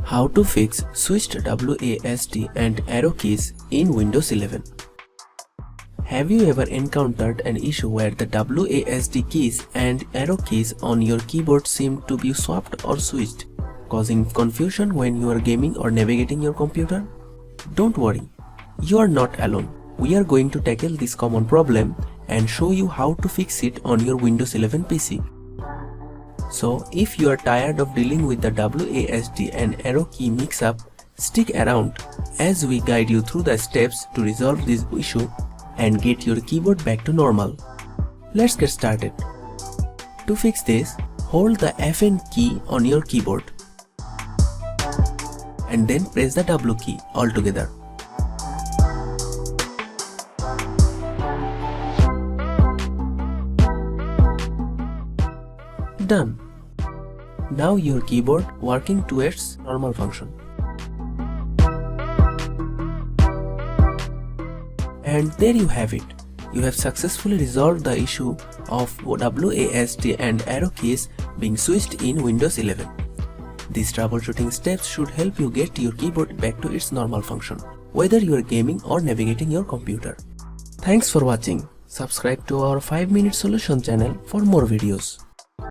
How to fix switched WASD and arrow keys in Windows 11. Have you ever encountered an issue where the WASD keys and arrow keys on your keyboard seem to be swapped or switched, causing confusion when you are gaming or navigating your computer? Don't worry, you are not alone. We are going to tackle this common problem and show you how to fix it on your Windows 11 PC. So, if you are tired of dealing with the WASD and arrow key mix-up, stick around as we guide you through the steps to resolve this issue and get your keyboard back to normal. Let's get started. To fix this, hold the FN key on your keyboard and then press the W key all together. Done. Now your keyboard working to its normal function. And there you have it. You have successfully resolved the issue of WASD and arrow keys being switched in Windows 11. These troubleshooting steps should help you get your keyboard back to its normal function, whether you are gaming or navigating your computer. Thanks for watching. Subscribe to our 5-minute solution channel for more videos.